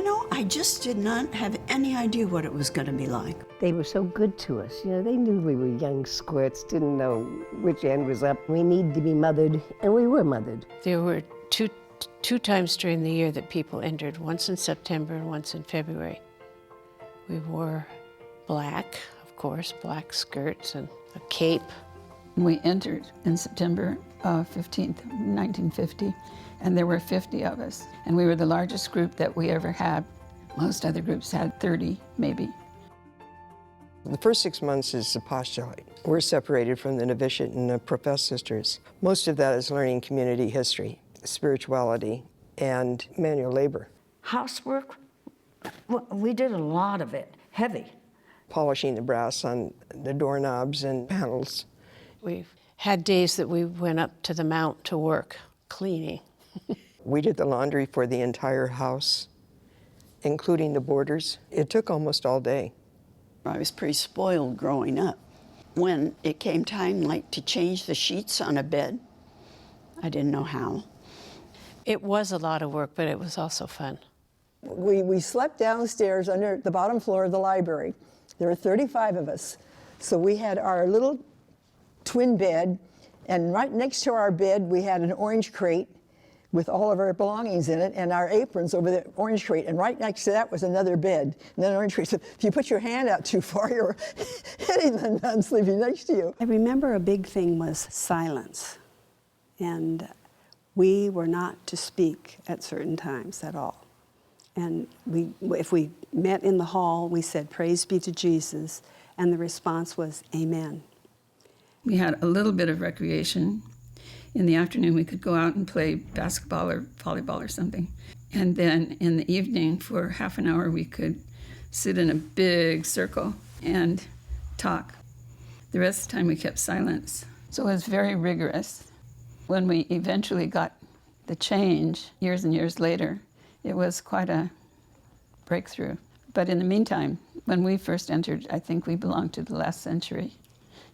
know, I just did not have any idea what it was going to be like. They were so good to us. You know, they knew we were young squirts, didn't know which end was up. We needed to be mothered, and we were mothered. There were two times during the year that people entered, once in September and once in February. We wore black, of course, black skirts and a cape. We entered in September 15th, 1950, and there were 50 of us. And we were the largest group that we ever had. Most other groups had 30, maybe. The first 6 months is the postulate. We're separated from the novitiate and the professed sisters. Most of that is learning community history, spirituality, and manual labor. Housework, we did a lot of it, heavy. Polishing the brass on the doorknobs and panels. We had days that we went up to the mount to work, cleaning. We did the laundry for the entire house, including the boarders. It took almost all day. I was pretty spoiled growing up. When it came time like to change the sheets on a bed, I didn't know how. It was a lot of work, but it was also fun. We slept downstairs under the bottom floor of the library. There were 35 of us. So we had our little twin bed, and right next to our bed we had an orange crate with all of our belongings in it and our aprons over the orange crate, and right next to that was another bed and then an orange crate. So if you put your hand out too far, you're hitting the nun sleeping next to you. I remember a big thing was silence, and we were not to speak at certain times at all. And if we met in the hall, we said, "Praise be to Jesus," and the response was, "Amen." We had a little bit of recreation. In the afternoon, we could go out and play basketball or volleyball or something. And then in the evening, for half an hour, we could sit in a big circle and talk. The rest of the time, we kept silence. So it was very rigorous. When we eventually got the change, years and years later, it was quite a breakthrough. But in the meantime, when we first entered, I think we belonged to the last century.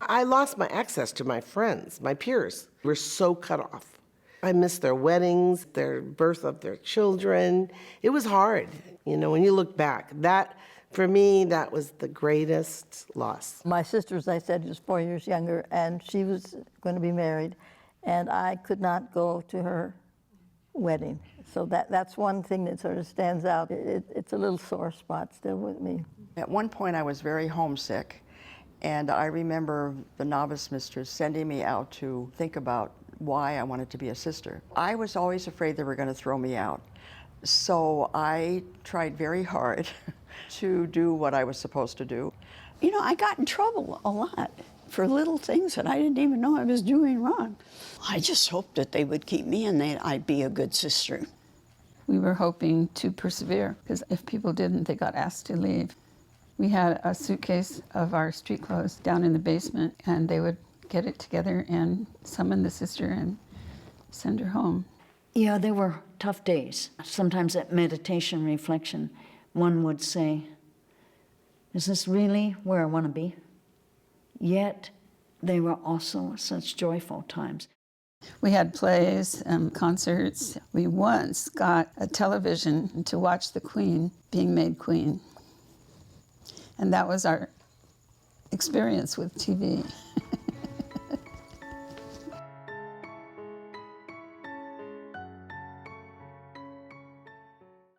I lost my access to my friends, my peers. We're so cut off. I missed their weddings, their birth of their children. It was hard, you know, when you look back. That, for me, that was the greatest loss. My sister, as I said, was 4 years younger, and she was going to be married, and I could not go to her wedding. So that's one thing that sort of stands out. It's a little sore spot still with me. At one point, I was very homesick. And I remember the novice mistress sending me out to think about why I wanted to be a sister. I was always afraid they were going to throw me out. So I tried very hard to do what I was supposed to do. You know, I got in trouble a lot for little things that I didn't even know I was doing wrong. I just hoped that they would keep me and that I'd be a good sister. We were hoping to persevere, because if people didn't, they got asked to leave. We had a suitcase of our street clothes down in the basement, and they would get it together and summon the sister and send her home. Yeah, there were tough days. Sometimes at meditation reflection, one would say, is this really where I want to be? Yet they were also such joyful times. We had plays and concerts. We once got a television to watch the Queen being made queen. And that was our experience with TV.